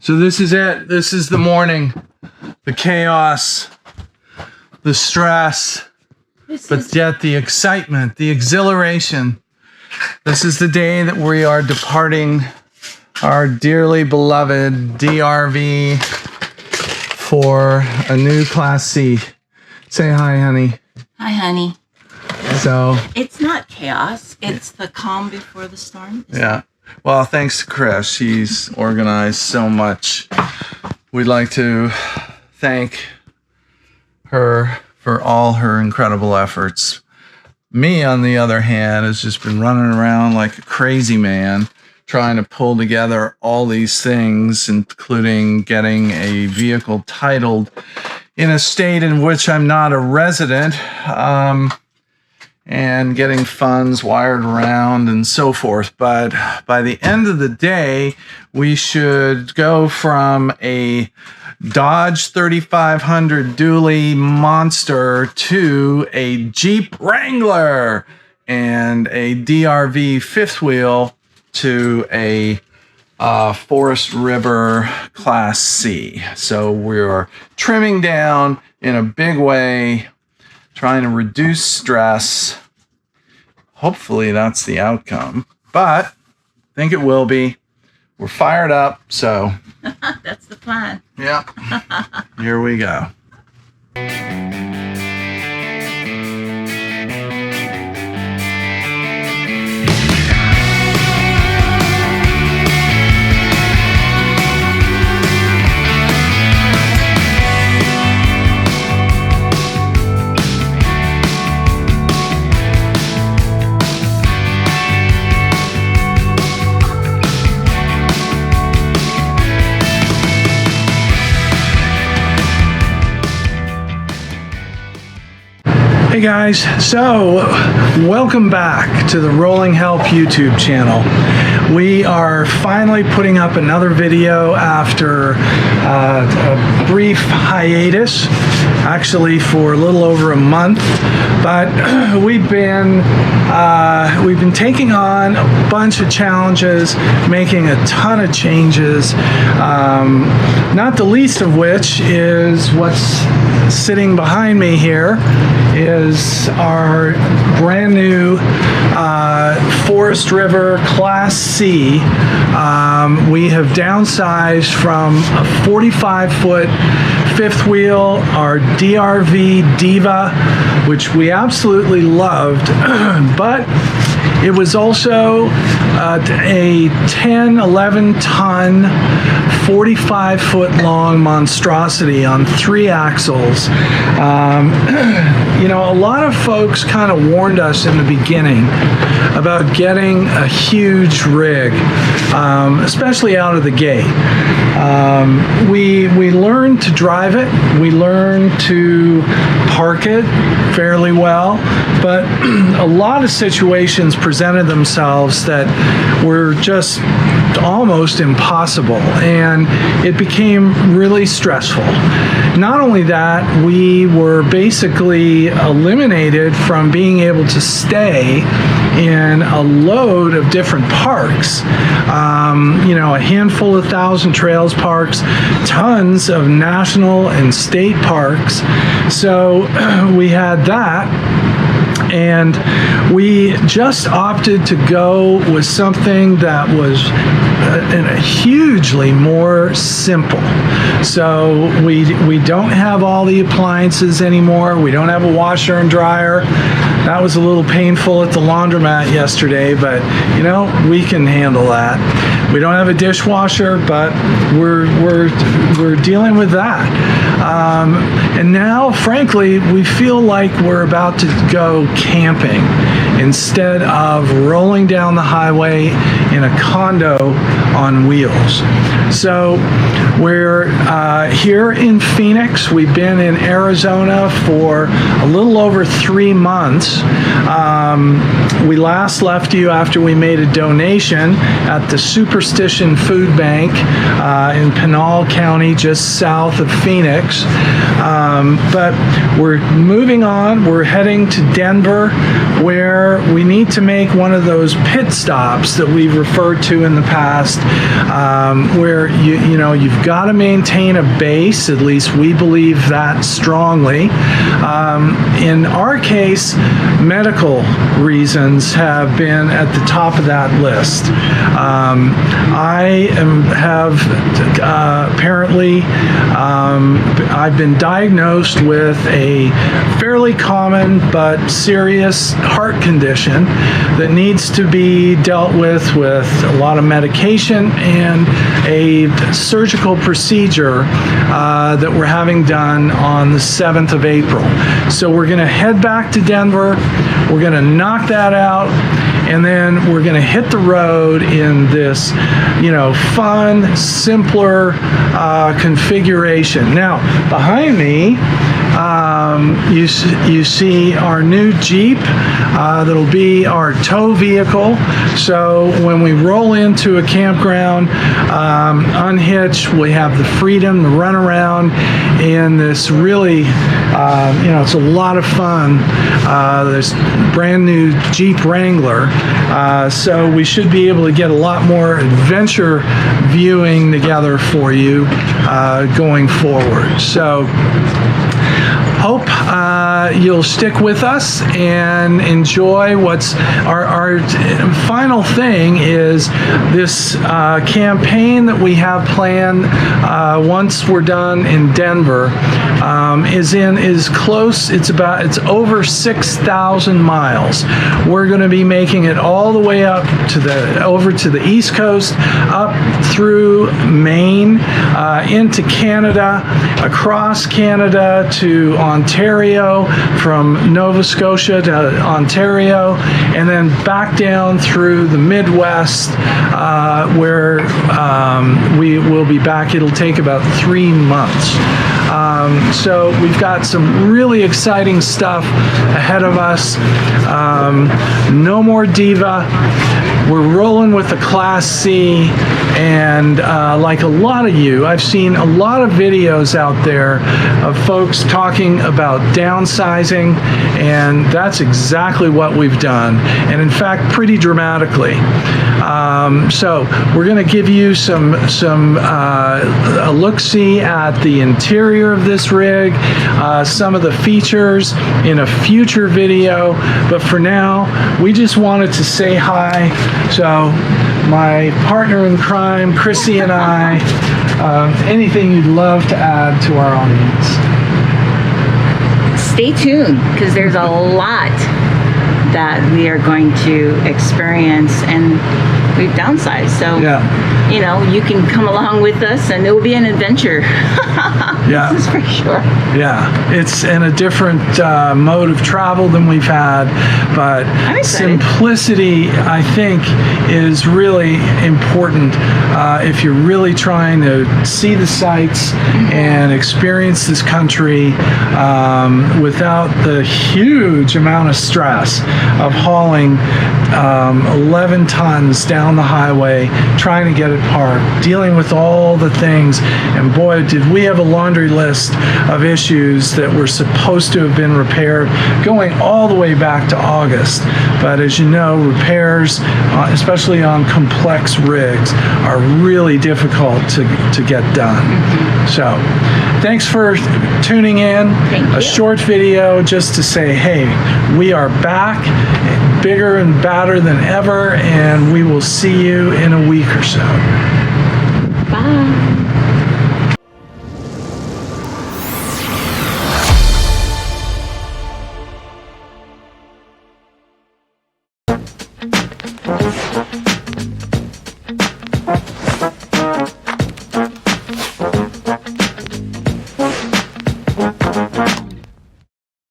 So this is it. This is the morning. The chaos, the stress, but yet the excitement, the exhilaration. This is the day that we are departing our dearly beloved DRV for a new Class C. Say hi, honey. Hi, honey. So it's not chaos. It's the calm before the storm. Yeah. Well, thanks to Chris. She's organized so much. We'd like to thank her for all her incredible efforts. Me, on the other hand, has just been running around like a crazy man, trying to pull together all these things, including getting a vehicle titled in a state in which I'm not a resident, and getting funds wired around and so forth. But by the end of the day, we should go from a Dodge 3500 dually monster to a Jeep Wrangler and a DRV fifth wheel to a Forest River Class C. So we're trimming down in a big way, trying to reduce stress. Hopefully that's the outcome, but I think it will be. We're fired up, so. That's the plan. Yeah. Here we go. Hey guys, so welcome back to the Rolling Help YouTube channel. We are finally putting up another video after a brief hiatus, actually for a little over a month, but we've been taking on a bunch of challenges, making a ton of changes, not the least of which is what's sitting behind me here is our brand new Forest River Class C. We have downsized from a 45-foot fifth wheel, our DRV Diva, which we absolutely loved, but it was also a 10, 11 ton, 45-foot long monstrosity on 3 axles. You know, a lot of folks kind of warned us in the beginning about getting a huge rig, especially out of the gate. We learned to drive it. We learned to park it fairly well, but a lot of situations presented themselves that were just almost impossible, and it became really stressful. Not only that, we were basically eliminated from being able to stay in a load of different parks. You know, a handful of Thousand Trails parks, tons of national and state parks. So we had that. And we just opted to go with something that was hugely more simple. So we don't have all the appliances anymore. We don't have a washer and dryer. That was a little painful at the laundromat yesterday, but you know, we can handle that. We don't have a dishwasher, but we're dealing with that. And now, frankly, we feel like we're about to go camping instead of rolling down the highway in a condo on wheels. So we're here in Phoenix. We've been in Arizona for a little over 3 months. We last left you after we made a donation at the Superstition Food Bank in Pinal County, just south of Phoenix. But we're moving on. We're heading to Denver, where we need to make one of those pit stops that we've referred to in the past where you've got to maintain a base. At least we believe that strongly. In our case, medical reasons have been at the top of that list. I've been diagnosed with a fairly common but serious heart condition that needs to be dealt with a lot of medication and a surgical procedure that we're having done on the 7th of April. So we're going to head back to Denver. We're going to knock that out, and then we're going to hit the road in this, fun, simpler configuration. Now, behind me, you see our new Jeep that'll be our tow vehicle. So when we roll into a campground, unhitch, we have the freedom to run around in this really, it's a lot of fun. This brand new Jeep Wrangler. So we should be able to get a lot more adventure viewing together for you going forward. So hope you'll stick with us and enjoy what's our final thing is this campaign that we have planned once we're done in Denver is close. It's over 6,000 miles. We're going to be making it all the way up over to the East Coast, up through Maine, into Canada, across Canada to Ontario, from Nova Scotia to Ontario, and then back down through the Midwest, where we will be back. It'll take about 3 months. So we've got some really exciting stuff ahead of us. No more Diva. We're rolling with the Class C, and like a lot of you, I've seen a lot of videos out there of folks talking about downsizing, and that's exactly what we've done, and in fact, pretty dramatically. So we're going to give you a look-see at the interior of this rig, some of the features in a future video, but for now, we just wanted to say hi. So my partner in crime, Chrissy, and I, anything you'd love to add to our audience? Stay tuned, because there's a lot that we are going to experience, and we've downsized. So, you can come along with us, and it will be an adventure. Yeah, that's for sure. Yeah, it's in a different mode of travel than we've had, but simplicity, I think, is really important if you're really trying to see the sights and experience this country without the huge amount of stress of hauling 11 tons down the highway, trying to get it parked, dealing with all the things. And boy, did we have a laundry list of issues that were supposed to have been repaired going all the way back to August. But as you know, repairs, especially on complex rigs, are really difficult to get done. So thanks for tuning in. Thank you. A short video just to say, hey, we are back, bigger and badder than ever, and we will see you in a week or so. Bye.